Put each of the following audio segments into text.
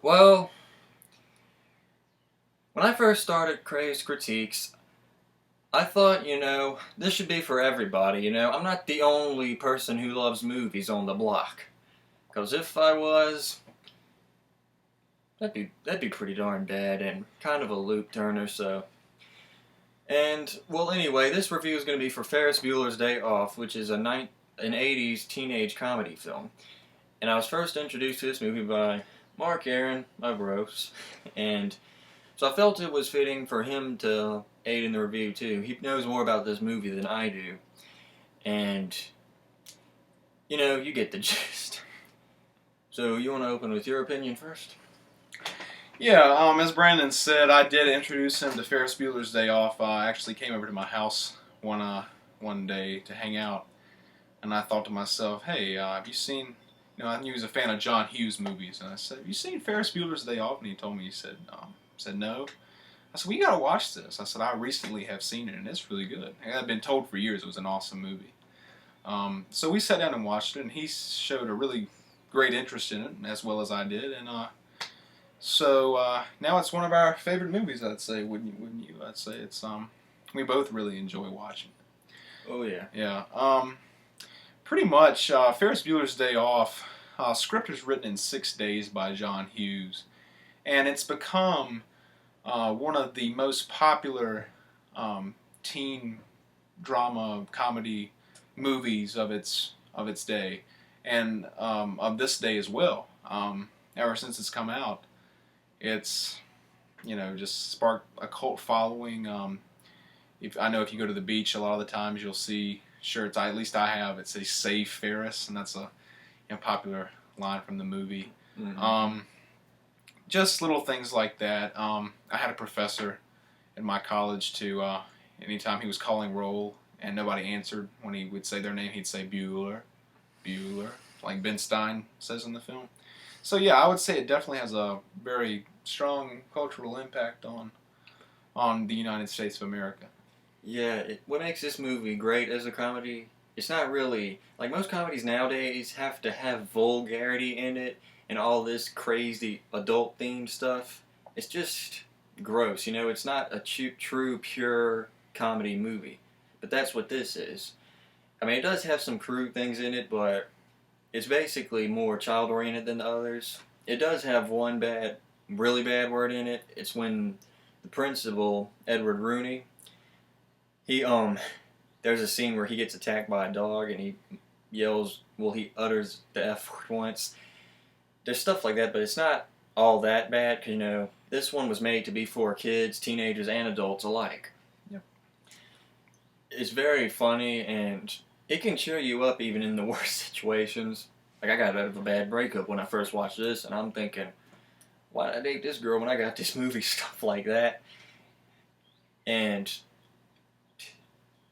Well, when I first started CrazED Critiques, I thought, this should be for everybody, I'm not the only person who loves movies on the block. Because if I was, that'd be pretty darn bad and kind of a loop turner, so. And, well, anyway, this review is going to be for Ferris Bueller's Day Off, which is an 80s teenage comedy film. And I was first introduced to this movie by Mark Aaron, my bros, and so I felt it was fitting for him to aid in the review too. He knows more about this movie than I do, and you get the gist. So you want to open with your opinion first? Yeah, as Brandon said, I did introduce him to Ferris Bueller's Day Off. I actually came over to my house one day to hang out, and I thought to myself, hey, have you seen? I knew he was a fan of John Hughes movies, and I said, have you seen Ferris Bueller's Day Off? And he told me, he said no. I said, well, you gotta watch this. I said, I recently have seen it, and it's really good. I've been told for years it was an awesome movie. So we sat down and watched it, and he showed a really great interest in it, as well as I did, and so now it's one of our favorite movies. I'd say, wouldn't you? I'd say it's we both really enjoy watching it. Oh yeah. Yeah. Pretty much, Ferris Bueller's Day Off. Script is written in 6 days by John Hughes, and it's become one of the most popular teen drama comedy movies of its day, and of this day as well. Ever since it's come out, it's just sparked a cult following. I know if you go to the beach, a lot of the times you'll see shirts. At least I have. It says "Save Ferris," and that's a popular line from the movie. Mm-hmm. Just little things like that. I had a professor in my college anytime he was calling roll and nobody answered when he would say their name, he'd say Bueller, Bueller, like Ben Stein says in the film. So yeah, I would say it definitely has a very strong cultural impact on the United States of America. Yeah, what makes this movie great as a comedy, it's not really, like most comedies nowadays have to have vulgarity in it and all this crazy adult themed stuff. It's just gross, it's not a true, pure comedy movie. But that's what this is. I mean, it does have some crude things in it, but it's basically more child oriented than the others. It does have one really bad word in it. It's when the principal, Edward Rooney, he there's a scene where he gets attacked by a dog and he he utters the F word once. There's stuff like that, but it's not all that bad because this one was made to be for kids, teenagers, and adults alike. Yep. It's very funny and it can cheer you up even in the worst situations. Like I got out of a bad breakup when I first watched this, and I'm thinking, why did I date this girl when I got this movie? Stuff like that. And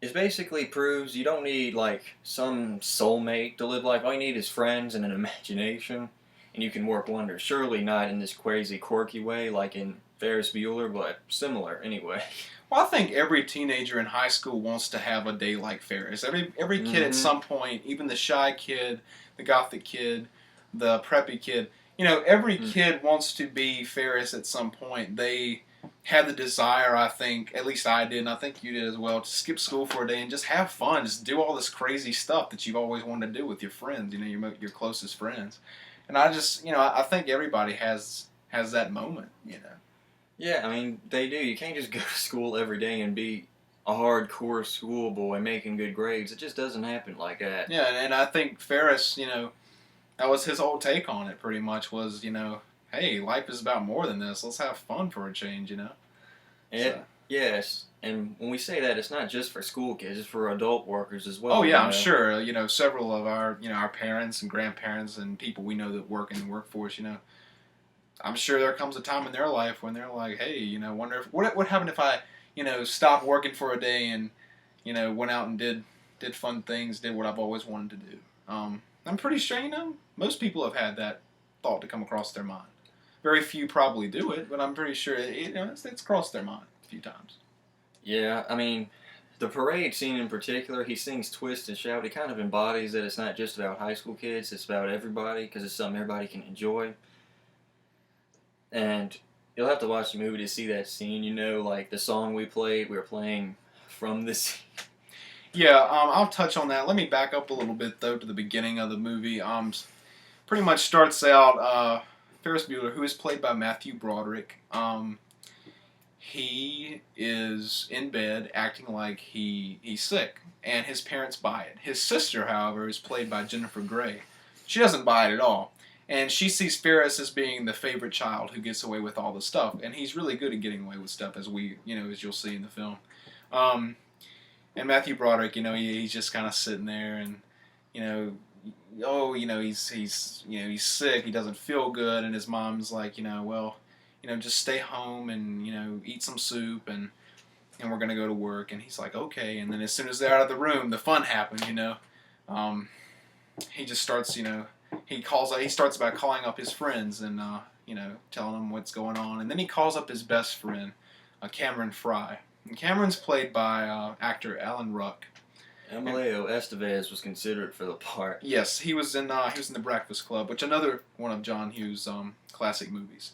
it basically proves you don't need like some soulmate to live life. All you need is friends and an imagination, and you can work wonders. Surely not in this crazy, quirky way like in Ferris Bueller, but similar anyway. Well, I think every teenager in high school wants to have a day like Ferris. Every kid at some point, even the shy kid, the gothic kid, the preppy kid, every kid wants to be Ferris at some point. They had the desire, I think, at least I did, and I think you did as well, to skip school for a day and just have fun, just do all this crazy stuff that you've always wanted to do with your friends, your closest friends. And I just, I think everybody has that moment. Yeah, I mean, they do. You can't just go to school every day and be a hardcore schoolboy making good grades. It just doesn't happen like that. Yeah, and I think Ferris, that was his whole take on it pretty much was, hey, life is about more than this. Let's have fun for a change, Yes, and when we say that, it's not just for school kids; it's for adult workers as well. Oh yeah, I'm sure. Several of our parents and grandparents and people we know that work in the workforce. I'm sure there comes a time in their life when they're like, hey, wonder if what happened if I, stopped working for a day and, went out and did fun things, did what I've always wanted to do. I'm pretty sure, most people have had that thought to come across their mind. Very few probably do it, but I'm pretty sure it's crossed their mind a few times. Yeah, I mean, the parade scene in particular, he sings Twist and Shout. He kind of embodies that it's not just about high school kids, it's about everybody because it's something everybody can enjoy. And you'll have to watch the movie to see that scene. You know, like the song we played, we were playing from this. Yeah, I'll touch on that. Let me back up a little bit though to the beginning of the movie. Pretty much starts out Ferris Bueller, who is played by Matthew Broderick. He is in bed acting like he's sick, and his parents buy it. His sister, however, is played by Jennifer Grey. She doesn't buy it at all, and she sees Ferris as being the favorite child who gets away with all the stuff, and he's really good at getting away with stuff, as you'll see in the film. And Matthew Broderick, he's just kind of sitting there, and he's sick, he doesn't feel good, and his mom's like, well, just stay home and eat some soup, and we're gonna go to work. And he's like, okay. And then as soon as they're out of the room, the fun happens. He just starts, he starts by calling up his friends and telling them what's going on, and then he calls up his best friend, Cameron Fry. And Cameron's played by actor Alan Ruck. Emilio Estevez was considered for the part. Yes, he was in The Breakfast Club, which another one of John Hughes' classic movies.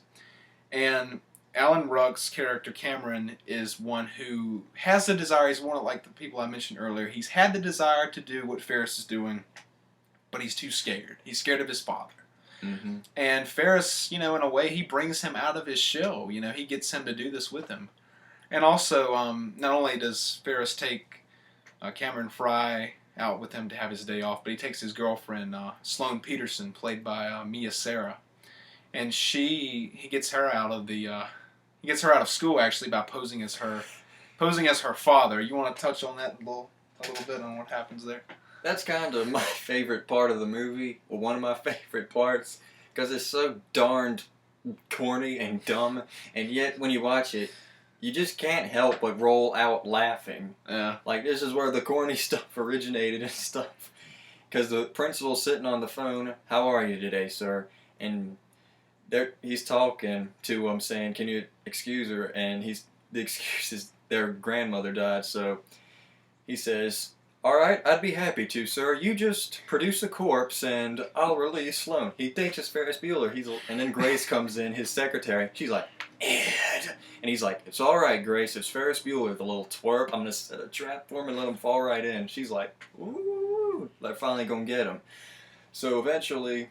And Alan Ruck's character Cameron is one who has the desire. He's one of, like the people I mentioned earlier. He's had the desire to do what Ferris is doing, but he's too scared. He's scared of his father. Mm-hmm. And Ferris, in a way, he brings him out of his shell. He gets him to do this with him. And also, not only does Ferris take Cameron Fry out with him to have his day off, but he takes his girlfriend, Sloane Peterson, played by Mia Sara. And he gets her out of school actually by posing as her father. You want to touch on that a little bit on what happens there? That's kind of my favorite part of the movie, or one of my favorite parts, because it's so darned corny and dumb, and yet when you watch it, you just can't help but roll out laughing. Yeah. Like, this is where the corny stuff originated and stuff. Because the principal's sitting on the phone, "How are you today, sir?" And he's talking to him, saying, "Can you excuse her?" And the excuse is their grandmother died, so he says, "All right, I'd be happy to, sir. You just produce a corpse and I'll release Sloane." He thinks it's Ferris Bueller. And then Grace comes in, his secretary. She's like, "Ed." And he's like, "It's all right, Grace. It's Ferris Bueller, the little twerp. I'm going to set a trap for him and let him fall right in." She's like, "Ooh, they're finally going to get him." So eventually,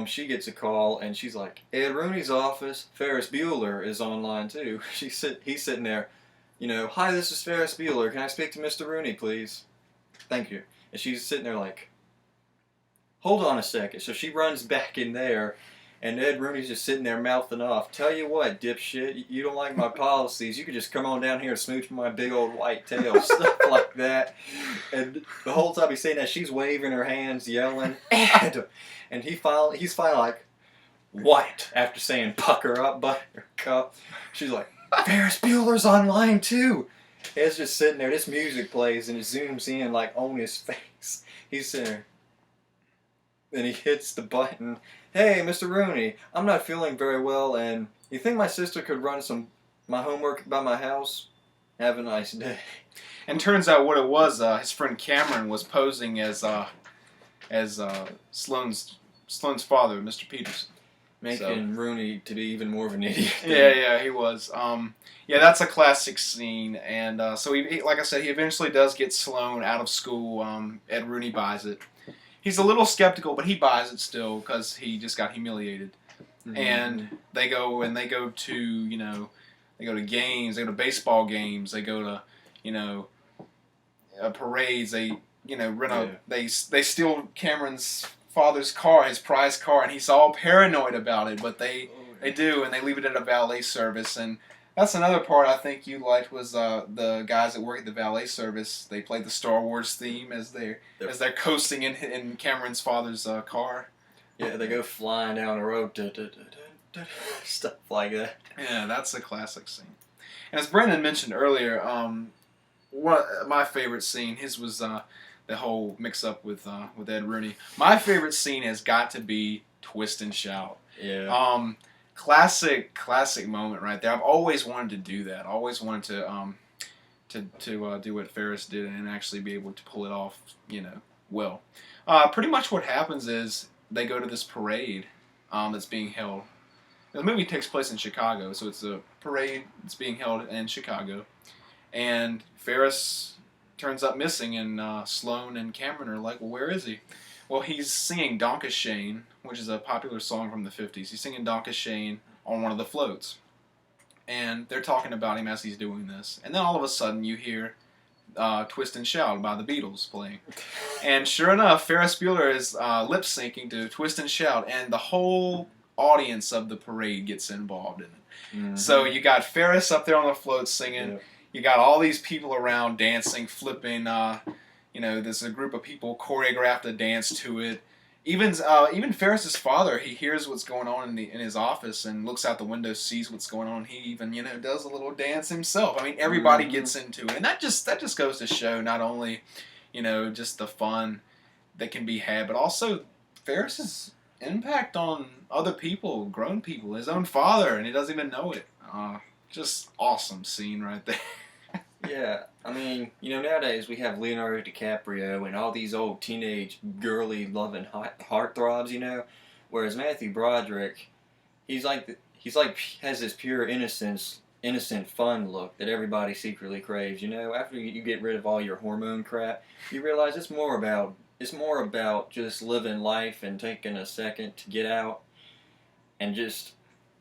she gets a call and she's like, "Ed Rooney's office. Ferris Bueller is online too." He's sitting there. "Hi, this is Ferris Bueller. Can I speak to Mr. Rooney, please?" "Thank you." And she's sitting there like, "Hold on a second." So she runs back in there, and Ed Rooney's just sitting there mouthing off, "Tell you what, dipshit, you don't like my policies. You could just come on down here and smooch my big old white tail," stuff like that. And the whole time he's saying that, she's waving her hands, yelling, "Ed!" And he's finally like, "What?" After saying, "Pucker up, buttercup." She's like, "Ferris Bueller's online too." Ed's just sitting there. This music plays and it zooms in like on his face. He's sitting there. Then he hits the button. "Hey, Mr. Rooney, I'm not feeling very well, and you think my sister could run my homework by my house? Have a nice day." And turns out what it was, his friend Cameron was posing as Sloane's father, Mr. Peterson. Making Rooney to be even more of an idiot. Yeah, he was. That's a classic scene, and so he, like I said, he eventually does get Sloane out of school. Ed Rooney buys it. He's a little skeptical, but he buys it still because he just got humiliated. Mm-hmm. And they go to games, they go to baseball games, they go to parades. They they steal Cameron's father's car, his prized car, and he's all paranoid about it, but they do, and they leave it at a valet service. And that's another part I think you liked was the guys that work at the valet service. They played the Star Wars theme as they're coasting in Cameron's father's car. Yeah, they go flying down the road, stuff like that. Yeah, that's a classic scene. And as Brandon mentioned earlier, my favorite scene, his was the whole mix-up with Ed Rooney. My favorite scene has got to be Twist and Shout. Yeah. Classic moment right there. I've always wanted to do that. I always wanted to do what Ferris did and actually be able to pull it off, well. Pretty much what happens is they go to this parade that's being held, The movie takes place in Chicago, so it's a parade that's being held in Chicago. And Ferris turns up missing, and Sloane and Cameron are like, well, where is he? Well, he's singing Donka Shane, which is a popular song from the 50s. He's singing Donka Shane on one of the floats. And they're talking about him as he's doing this. And then all of a sudden you hear Twist and Shout by the Beatles playing. And sure enough, Ferris Bueller is lip syncing to Twist and Shout, and the whole audience of the parade gets involved in it. Mm-hmm. So you got Ferris up there on the float singing. Yep. You got all these people around dancing, flipping. There's a group of people choreographed a dance to it. Even Ferris's father, he hears what's going on in his office and looks out the window, sees what's going on. He even does a little dance himself. I mean, everybody gets into it, and that just goes to show not only just the fun that can be had, but also Ferris's impact on other people, grown people, his own father, and he doesn't even know it. Just awesome scene right there. Yeah, I mean, nowadays we have Leonardo DiCaprio and all these old teenage girly loving heartthrobs, whereas Matthew Broderick, he's like has this pure innocent fun look that everybody secretly craves. After you get rid of all your hormone crap, you realize it's more about just living life and taking a second to get out and just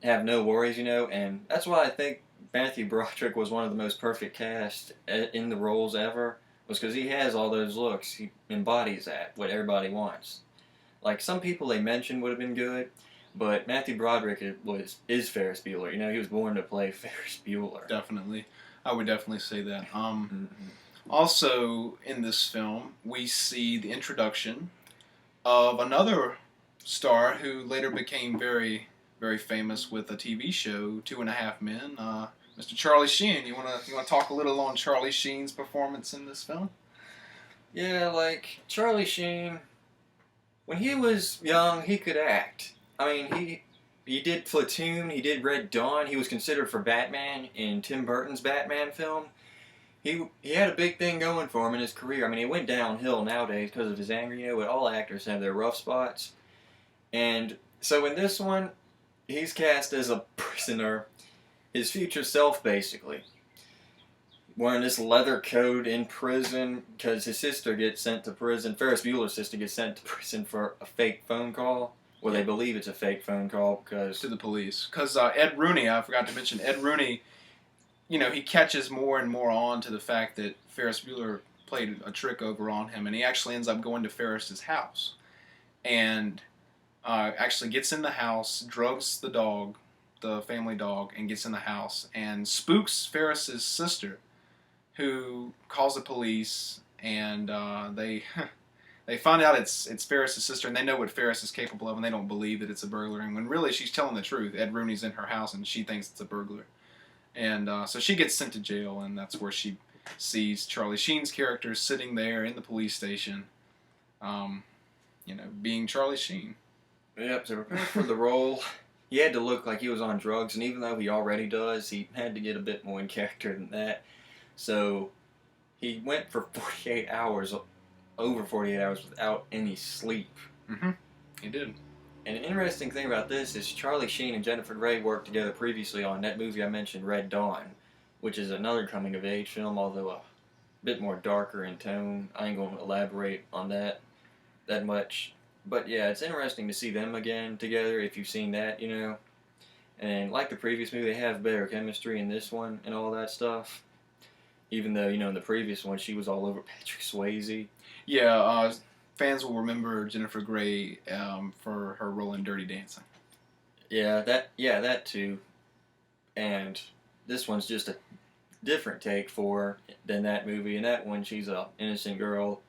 have no worries, and that's why I think Matthew Broderick was one of the most perfect cast in the roles ever, was because he has all those looks. He embodies that, what everybody wants. Like, some people they mentioned would have been good, but Matthew Broderick is Ferris Bueller. He was born to play Ferris Bueller. Definitely. I would definitely say that. Also, in this film, we see the introduction of another star who later became very, very famous with a TV show, 2.5 Men, Mr. Charlie Sheen. You wanna talk a little on Charlie Sheen's performance in this film? Yeah, like Charlie Sheen, when he was young, he could act. I mean, he did Platoon, he did Red Dawn. He was considered for Batman in Tim Burton's Batman film. He had a big thing going for him in his career. I mean, he went downhill nowadays because of his anger. But all actors have their rough spots. And so in this one, he's cast as a prisoner, his future self, basically. Wearing this leather coat in prison because his sister gets sent to prison. Ferris Bueller's sister gets sent to prison for a fake phone call. Well, they believe it's a fake phone call because... To the police. Because Ed Rooney, I forgot to mention, Ed Rooney, he catches more and more on to the fact that Ferris Bueller played a trick over on him, and he actually ends up going to Ferris's house. And actually gets in the house, drugs the dog, the family dog, and gets in the house and spooks Ferris's sister, who calls the police, and they find out it's Ferris's sister, and they know what Ferris is capable of, and they don't believe that it's a burglar, and when really she's telling the truth. Ed Rooney's in her house, and she thinks it's a burglar. And so she gets sent to jail, and that's where she sees Charlie Sheen's character sitting there in the police station, being Charlie Sheen. Yep, to prepare for the role, he had to look like he was on drugs, and even though he already does, he had to get a bit more in character than that. So he went for 48 hours, over 48 hours, without any sleep. Mm-hmm. He did. And an interesting thing about this is Charlie Sheen and Jennifer Grey worked together previously on that movie I mentioned, Red Dawn, which is another coming-of-age film, although a bit more darker in tone. I ain't going to elaborate on that much. But yeah, it's interesting to see them again together, if you've seen that, And like the previous movie, they have better chemistry in this one and all that stuff. Even though, in the previous one, she was all over Patrick Swayze. Yeah, fans will remember Jennifer Grey for her role in Dirty Dancing. Yeah, that too. And this one's just a different take for her than that movie. In that one, she's a innocent girl,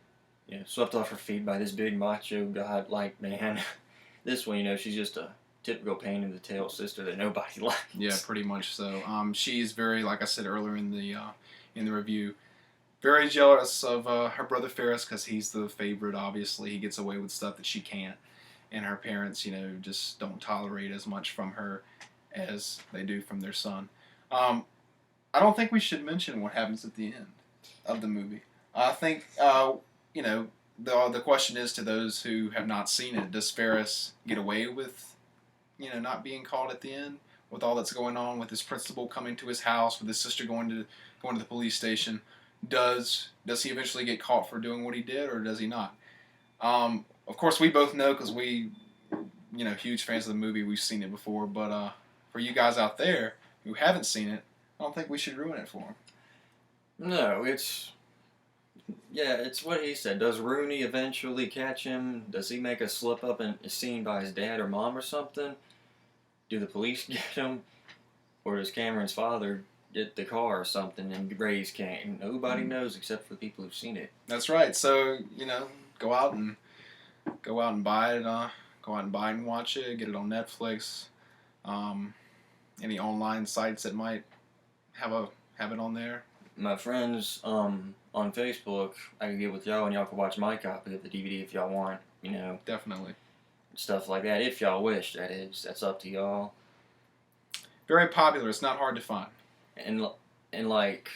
swept off her feet by this big macho god-like man. This one, she's just a typical pain in the tail sister that nobody likes. Yeah, pretty much so. She's very, like I said earlier in the review, very jealous of her brother Ferris because he's the favorite. Obviously, he gets away with stuff that she can't, and her parents, just don't tolerate as much from her as they do from their son. I don't think we should mention what happens at the end of the movie. I think, the question is to those who have not seen it: does Ferris get away with, not being called at the end with all that's going on with his principal coming to his house, with his sister going to the police station. Does he eventually get caught for doing what he did, or does he not? Of course, we both know because we, huge fans of the movie. We've seen it before, but for you guys out there who haven't seen it, I don't think we should ruin it for them. No, it's what he said. Does Rooney eventually catch him? Does he make a slip up and is seen by his dad or mom or something? Do the police get him? Or does Cameron's father get the car or something and raise Cain? Nobody knows except for the people who've seen it. That's right. So, go out and buy it. Go out and buy it and watch it. Get it on Netflix. Any online sites that might have it on there. My friends on Facebook, I can get with y'all and y'all can watch my copy of the DVD if y'all want, Definitely. stuff like that. If y'all wish, that is. That's up to y'all. Very popular. It's not hard to find. And like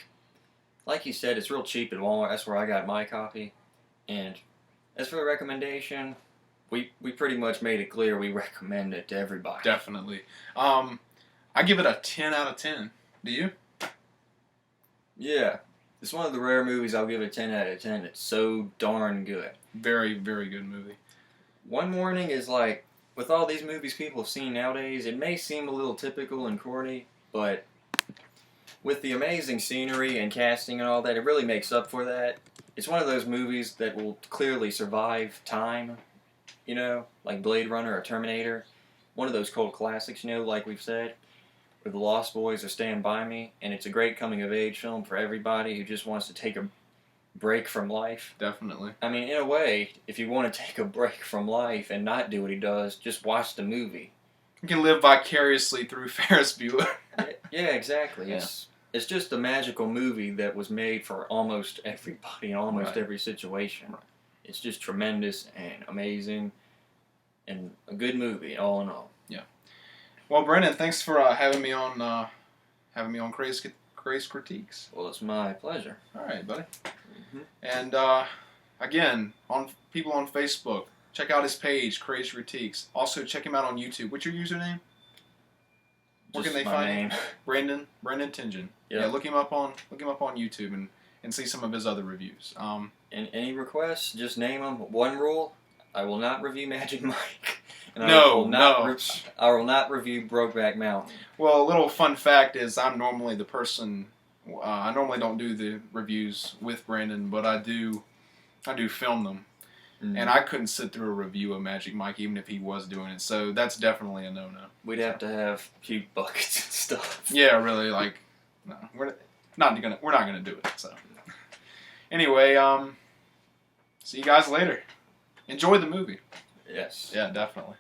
you said, it's real cheap at Walmart. That's where I got my copy. And as for the recommendation, we pretty much made it clear we recommend it to everybody. Definitely. I give it a 10 out of 10. Do you? Yeah. It's one of the rare movies I'll give it a 10 out of 10. It's so darn good. Very, very good movie. One Morning is like, with all these movies people have seen nowadays, it may seem a little typical and corny, but with the amazing scenery and casting and all that, it really makes up for that. It's one of those movies that will clearly survive time, like Blade Runner or Terminator. One of those cult classics, like we've said, or The Lost Boys or Stand By Me, and it's a great coming-of-age film for everybody who just wants to take a break from life. Definitely. I mean, in a way, if you want to take a break from life and not do what he does, just watch the movie. You can live vicariously through Ferris Bueller. Yeah, exactly. Yeah. It's just a magical movie that was made for almost everybody in almost every situation. Right. It's just tremendous and amazing and a good movie, all in all. Yeah. Well, Brendan, thanks for having me on CrazED Critiques. Well, it's my pleasure. All right, buddy. Mm-hmm. And again, on people on Facebook, check out his page, CrazED Critiques. Also, check him out on YouTube. What's your username? Where can they find you? Brendan Tingen. Yep. Yeah, look him up on YouTube and see some of his other reviews. And any requests, just name them. One rule: I will not review Magic Mike. And No. I will not review Brokeback Mountain. Well, a little fun fact is I'm normally the person. I normally don't do the reviews with Brandon, but I do film them. Mm-hmm. And I couldn't sit through a review of Magic Mike even if he was doing it. So that's definitely a no-no. We'd have to have puke buckets and stuff. Yeah, really. No, we're not gonna do it. So anyway, see you guys later. Enjoy the movie. Yes. Yeah, definitely.